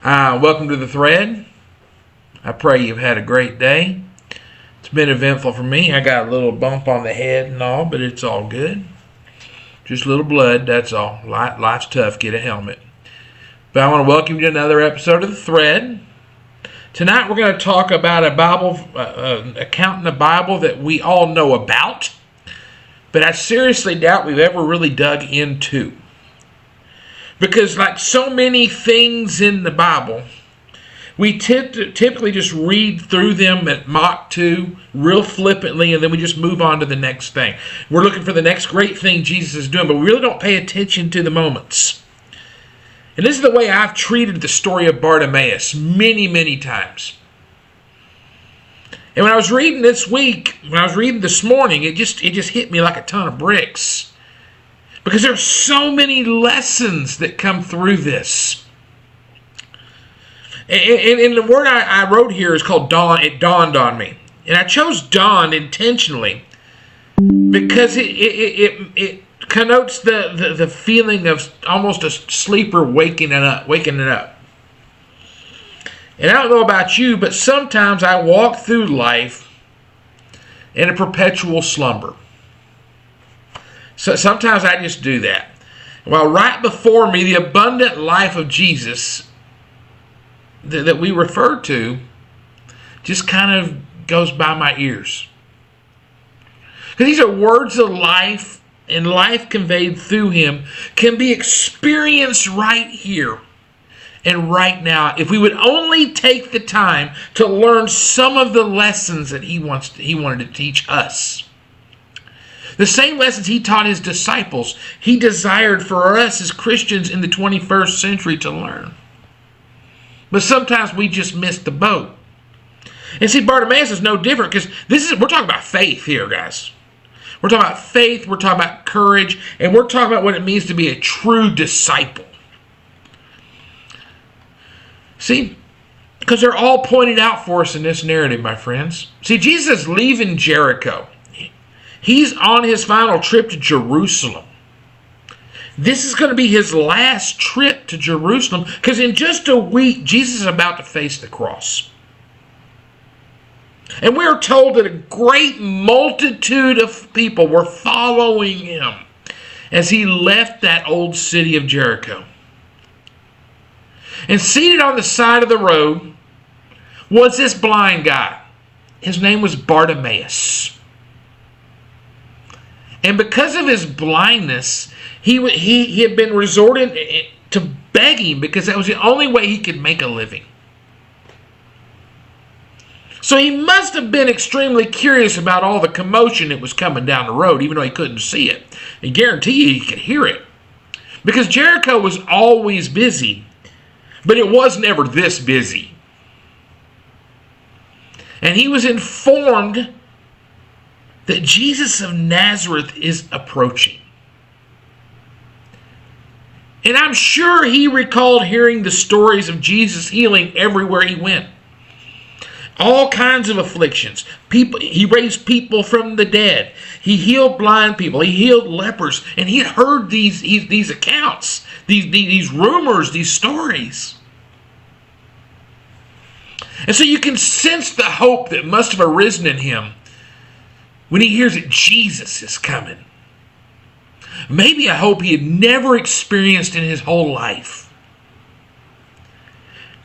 Welcome to the thread. I pray you've had a great day. It's been eventful for me. I got a little bump on the head and all, but it's all good. Just a little blood, that's all. Life's tough. Get a helmet. But I want to welcome you to another episode of the thread. Tonight we're going to talk about a Bible account in the Bible that we all know about, but I seriously doubt we've ever really dug into. Because like so many things in the Bible, we typically just read through them at Mach 2 real flippantly, and then we just move on to the next thing. We're looking for the next great thing Jesus is doing, but we really don't pay attention to the moments. And this is the way I've treated the story of Bartimaeus many, many times. And when I was reading this morning, it just hit me like a ton of bricks. Because there are so many lessons that come through this. And the word I wrote here is called dawn. It dawned on me. And I chose dawn intentionally because it connotes the feeling of almost a sleeper waking it up. And I don't know about you, but sometimes I walk through life in a perpetual slumber. So sometimes I just do that. While right before me, the abundant life of Jesus that we refer to just kind of goes by my ears. Because these are words of life, and life conveyed through him can be experienced right here and right now if we would only take the time to learn some of the lessons that he wanted to teach us. The same lessons he taught his disciples, he desired for us as Christians in the 21st century to learn. But sometimes we just miss the boat. And see, Bartimaeus is no different because we're talking about faith here, guys. We're talking about faith, we're talking about courage, and we're talking about what it means to be a true disciple. See, because they're all pointed out for us in this narrative, my friends. See, Jesus is leaving Jericho. He's on his final trip to Jerusalem. This is going to be his last trip to Jerusalem because in just a week, Jesus is about to face the cross. And we're told that a great multitude of people were following him as he left that old city of Jericho. And seated on the side of the road was this blind guy. His name was Bartimaeus. And because of his blindness, he had been resorting to begging because that was the only way he could make a living. So he must have been extremely curious about all the commotion that was coming down the road, even though he couldn't see it. I guarantee you he could hear it. Because Jericho was always busy, but it was never this busy. And he was informed that Jesus of Nazareth is approaching. And I'm sure he recalled hearing the stories of Jesus healing everywhere he went. All kinds of afflictions. He raised people from the dead. He healed blind people. He healed lepers. And he had heard these accounts, these rumors, these stories. And so you can sense the hope that must have arisen in him when he hears that Jesus is coming. Maybe a hope he had never experienced in his whole life.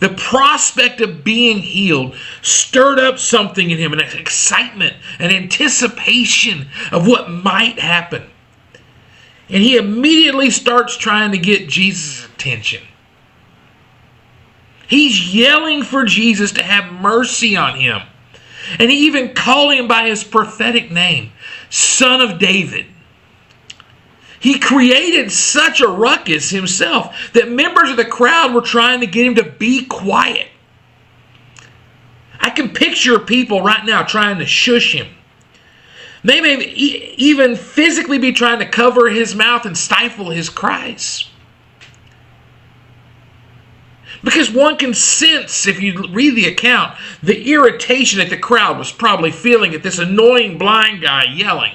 The prospect of being healed stirred up something in him, an excitement, an anticipation of what might happen. And he immediately starts trying to get Jesus' attention. He's yelling for Jesus to have mercy on him. And he even called him by his prophetic name, Son of David. He created such a ruckus himself that members of the crowd were trying to get him to be quiet. I can picture people right now trying to shush him. They may even physically be trying to cover his mouth and stifle his cries. Because one can sense, if you read the account, the irritation that the crowd was probably feeling at this annoying blind guy yelling.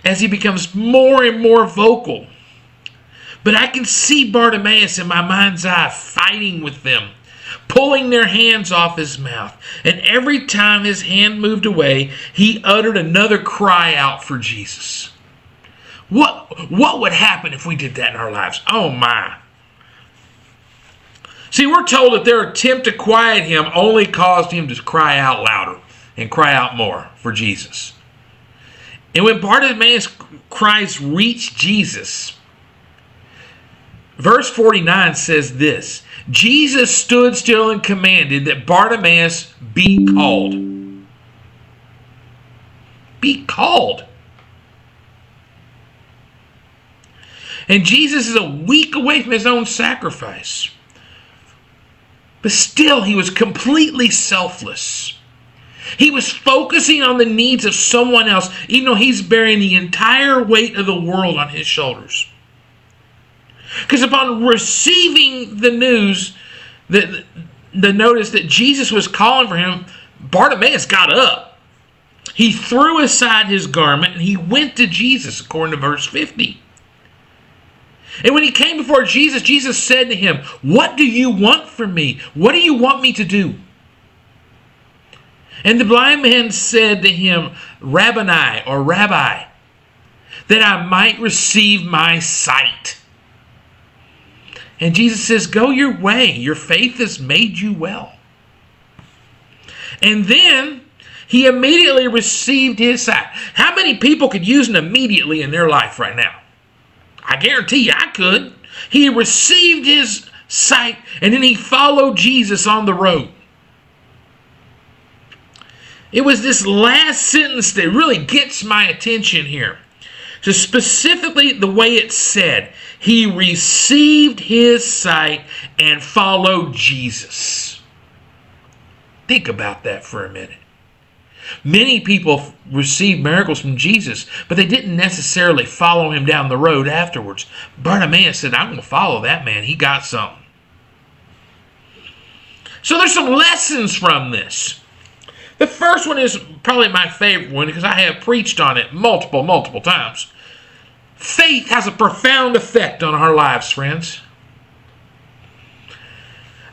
As he becomes more and more vocal. But I can see Bartimaeus in my mind's eye fighting with them, pulling their hands off his mouth. And every time his hand moved away, he uttered another cry out for Jesus. What would happen if we did that in our lives? Oh my. See, we're told that their attempt to quiet him only caused him to cry out louder and cry out more for Jesus. And when Bartimaeus' cries reached Jesus, verse 49 says this: Jesus stood still and commanded that Bartimaeus be called. Be called. And Jesus is a week away from his own sacrifice. But still, he was completely selfless. He was focusing on the needs of someone else, even though he's bearing the entire weight of the world on his shoulders. Because upon receiving the news, the notice that Jesus was calling for him, Bartimaeus got up. He threw aside his garment and he went to Jesus, according to verse 50. And when he came before Jesus, Jesus said to him, "What do you want from me? What do you want me to do?" And the blind man said to him, "Rabboni," or Rabbi, "that I might receive my sight." And Jesus says, "Go your way. Your faith has made you well." And then he immediately received his sight. How many people could use an immediately in their life right now? I guarantee you I could. He received his sight, and then he followed Jesus on the road. It was this last sentence that really gets my attention here. So specifically the way it said, he received his sight and followed Jesus. Think about that for a minute. Many people received miracles from Jesus, but they didn't necessarily follow him down the road afterwards. Bartimaeus said, "I'm going to follow that man. He got something." So there's some lessons from this. The first one is probably my favorite one because I have preached on it multiple times. Faith has a profound effect on our lives, friends.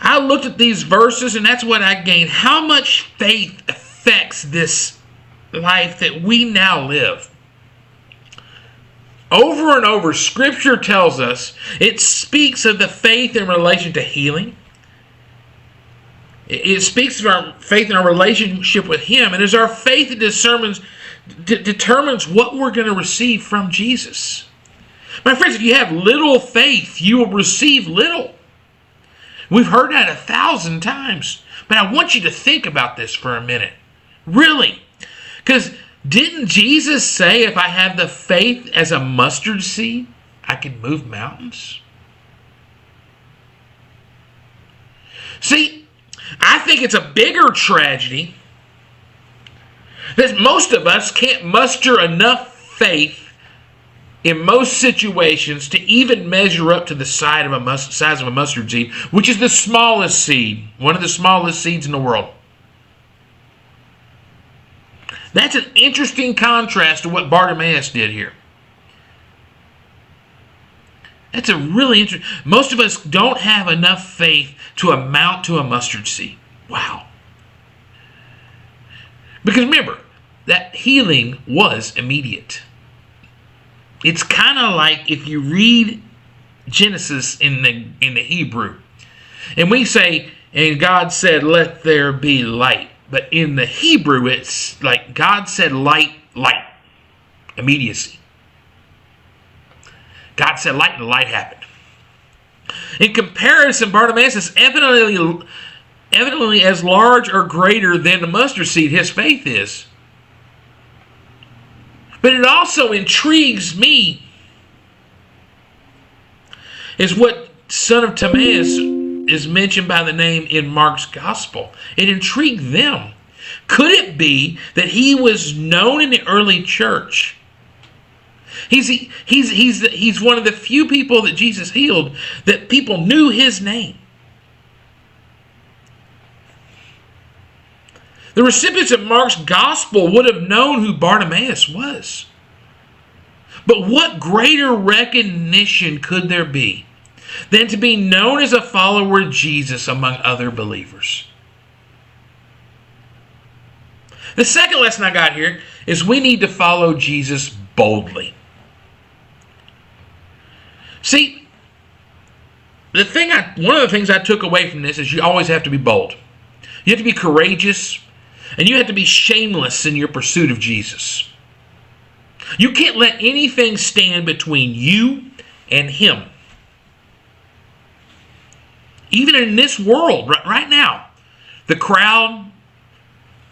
I looked at these verses and that's what I gained. How much faith affects this life that we now live. Over and over, Scripture tells us it speaks of the faith in relation to healing. It speaks of our faith in our relationship with Him. And it's our faith that determines what we're going to receive from Jesus. My friends, if you have little faith, you will receive little. We've heard that 1,000 times. But I want you to think about this for a minute. Really. Because didn't Jesus say, if I have the faith as a mustard seed, I can move mountains? See, I think it's a bigger tragedy that most of us can't muster enough faith in most situations to even measure up to the size of a mustard seed, which is the smallest seed, one of the smallest seeds in the world. That's an interesting contrast to what Bartimaeus did here. That's a really interesting. Most of us don't have enough faith to amount to a mustard seed. Wow. Because remember, that healing was immediate. It's kind of like if you read Genesis in the Hebrew, and we say, and God said, "Let there be light." But in the Hebrew, it's like God said, "Light, light." Immediacy. God said light, and the light happened. In comparison, Bartimaeus is evidently as large or greater than the mustard seed his faith is. But it also intrigues me is what son of Timaeus is mentioned by the name in Mark's gospel. It intrigued them. Could it be that he was known in the early church? He's one of the few people that Jesus healed that people knew his name. The recipients of Mark's gospel would have known who Bartimaeus was. But what greater recognition could there be than to be known as a follower of Jesus among other believers? The second lesson I got here is we need to follow Jesus boldly. See, one of the things I took away from this is you always have to be bold. You have to be courageous, and you have to be shameless in your pursuit of Jesus. You can't let anything stand between you and Him. Even in this world, right now, the crowd,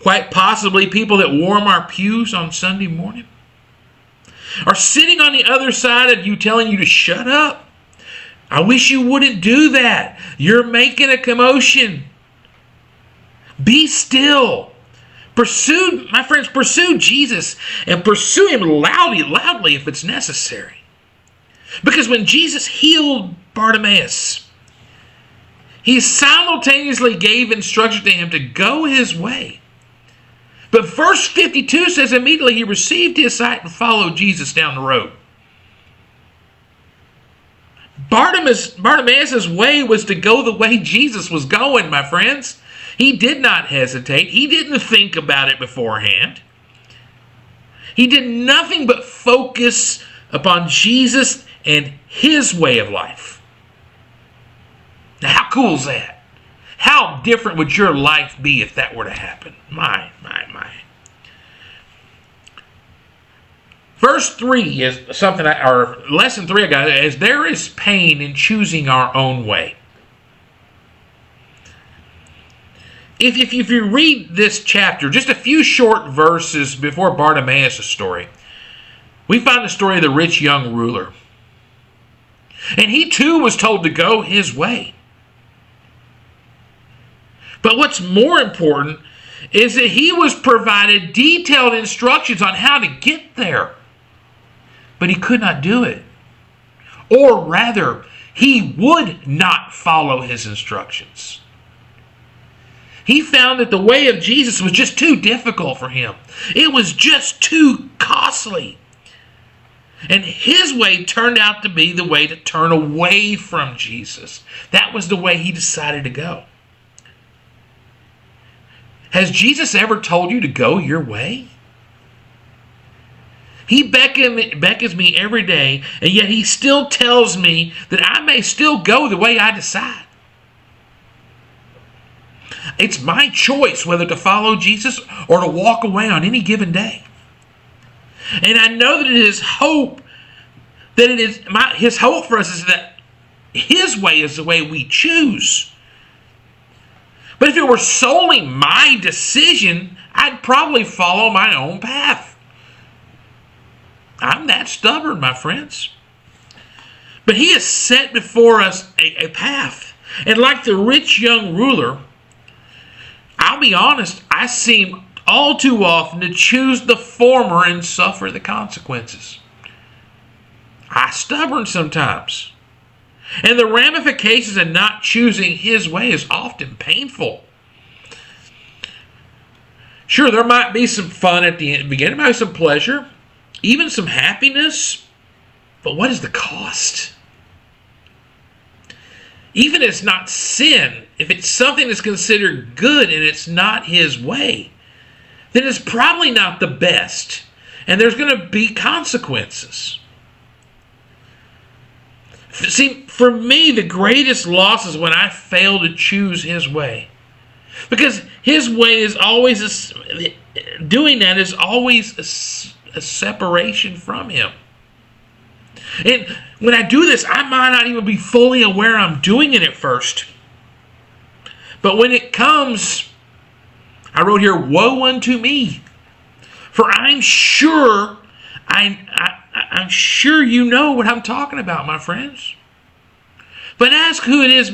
quite possibly people that warm our pews on Sunday morning, are sitting on the other side of you telling you to shut up. I wish you wouldn't do that. You're making a commotion. Be still. My friends, pursue Jesus and pursue Him loudly if it's necessary. Because when Jesus healed Bartimaeus, He simultaneously gave instruction to him to go his way. But verse 52 says immediately he received his sight and followed Jesus down the road. Bartimaeus' way was to go the way Jesus was going, my friends. He did not hesitate. He didn't think about it beforehand. He did nothing but focus upon Jesus and His way of life. Now, how cool is that? How different would your life be if that were to happen? My. Verse 3 is lesson 3 I got is there is pain in choosing our own way. If you read this chapter, just a few short verses before Bartimaeus' story, we find the story of the rich young ruler. And he too was told to go his way. But what's more important is that he was provided detailed instructions on how to get there. But he could not do it. Or rather, he would not follow his instructions. He found that the way of Jesus was just too difficult for him. It was just too costly. And his way turned out to be the way to turn away from Jesus. That was the way he decided to go. Has Jesus ever told you to go your way? He beckons me every day, and yet he still tells me that I may still go the way I decide. It's my choice whether to follow Jesus or to walk away on any given day. And I know that his hope for us is that His way is the way we choose. But if it were solely my decision, I'd probably follow my own path. I'm that stubborn, my friends. But He has set before us a path. And like the rich young ruler, I'll be honest, I seem all too often to choose the former and suffer the consequences. I'm stubborn sometimes. And the ramifications of not choosing His way is often painful. Sure, there might be some fun at the beginning, there might be some pleasure, even some happiness, but what is the cost? Even if it's not sin, if it's something that's considered good and it's not His way, then it's probably not the best, and there's going to be consequences. See, for me, the greatest loss is when I fail to choose His way. Because His way is always, doing that is always a separation from Him. And when I do this, I might not even be fully aware I'm doing it at first. But when it comes, I wrote here, woe unto me. For I'm sure you know what I'm talking about, my friends. But ask who is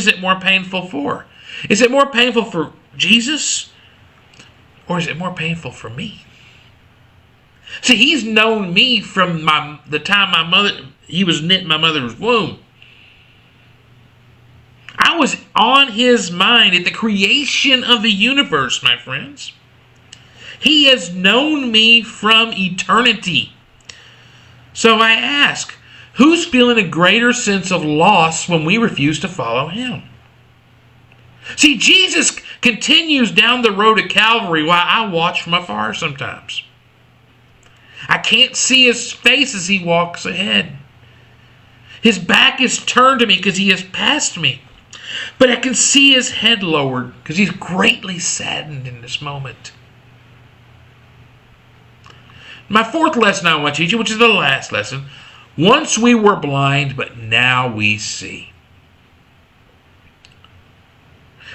it more painful for? Is it more painful for Jesus? Or is it more painful for me? See, He's known me from the time He was knit in my mother's womb. I was on His mind at the creation of the universe, my friends. He has known me from eternity. So I ask, who's feeling a greater sense of loss when we refuse to follow him? See, Jesus continues down the road to Calvary while I watch from afar sometimes. I can't see his face as he walks ahead. His back is turned to me because he has passed me. But I can see his head lowered because he's greatly saddened in this moment. My fourth lesson I want to teach you, which is the last lesson. Once we were blind, but now we see.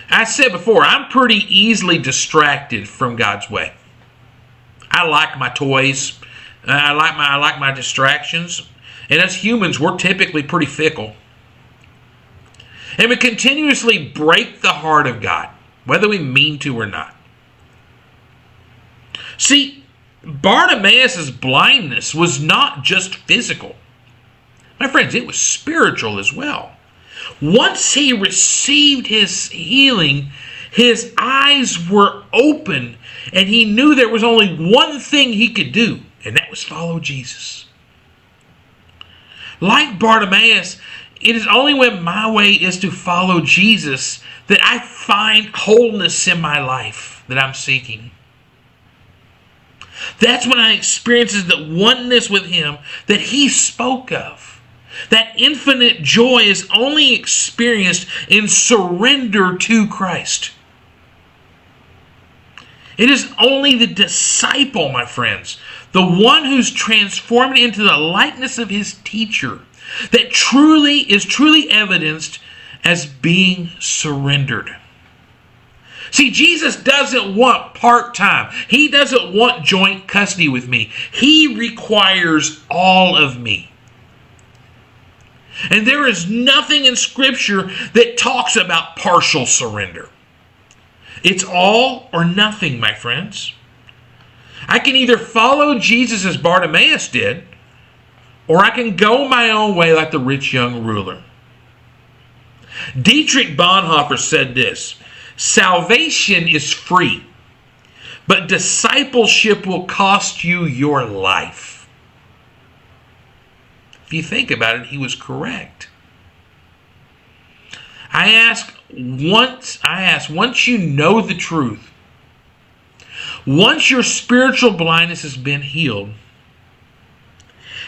I said before, I'm pretty easily distracted from God's way. I like my toys. I like my distractions. And as humans, we're typically pretty fickle. And we continuously break the heart of God, whether we mean to or not. See, Bartimaeus' blindness was not just physical. My friends, it was spiritual as well. Once he received his healing, his eyes were open, and he knew there was only one thing he could do, and that was follow Jesus. Like Bartimaeus, it is only when my way is to follow Jesus that I find wholeness in my life that I'm seeking. That's when I experience the oneness with him that he spoke of. That infinite joy is only experienced in surrender to Christ. It is only the disciple, my friends, the one who's transformed into the likeness of his teacher, that is truly evidenced as being surrendered. See, Jesus doesn't want part-time. He doesn't want joint custody with me. He requires all of me. And there is nothing in Scripture that talks about partial surrender. It's all or nothing, my friends. I can either follow Jesus as Bartimaeus did, or I can go my own way like the rich young ruler. Dietrich Bonhoeffer said this: salvation is free, but discipleship will cost you your life. If you think about it, he was correct. I ask, once you know the truth, once your spiritual blindness has been healed,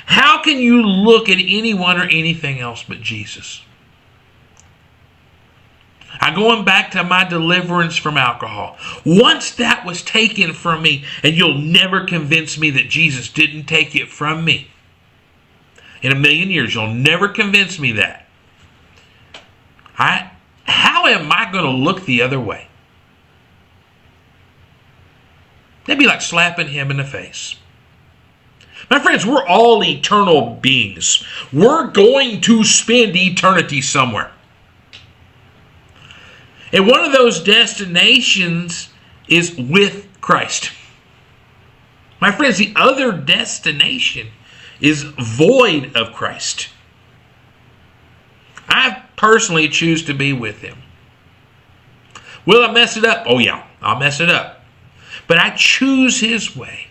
how can you look at anyone or anything else but Jesus? I'm going back to my deliverance from alcohol. Once that was taken from me, and you'll never convince me that Jesus didn't take it from me. In a million years, you'll never convince me that. How am I going to look the other way? That'd be like slapping him in the face. My friends, we're all eternal beings. We're going to spend eternity somewhere. And one of those destinations is with Christ. My friends, the other destination is void of Christ. I personally choose to be with him. Will I mess it up? Oh yeah, I'll mess it up. But I choose his way.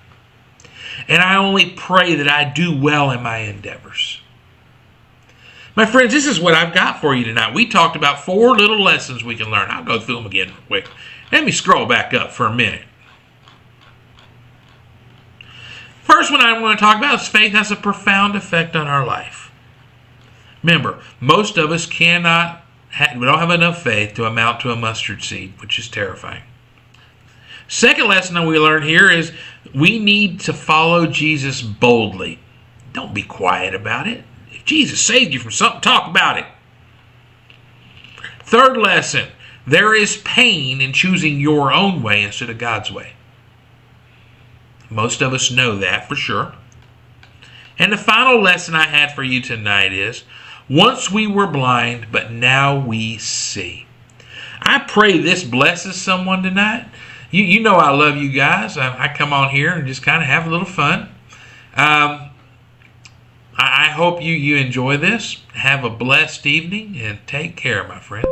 And I only pray that I do well in my endeavors. My friends, this is what I've got for you tonight. We talked about 4 little lessons we can learn. I'll go through them again real quick. Let me scroll back up for a minute. First one I want to talk about is faith has a profound effect on our life. Remember, most of us we don't have enough faith to amount to a mustard seed, which is terrifying. Second lesson that we learn here is we need to follow Jesus boldly. Don't be quiet about it. If Jesus saved you from something, talk about it. Third lesson, there is pain in choosing your own way instead of God's way. Most of us know that for sure. And the final lesson I had for you tonight is, once we were blind, but now we see. I pray this blesses someone tonight. You know I love you guys. I come on here and just kind of have a little fun. I hope you enjoy this. Have a blessed evening and take care, my friends.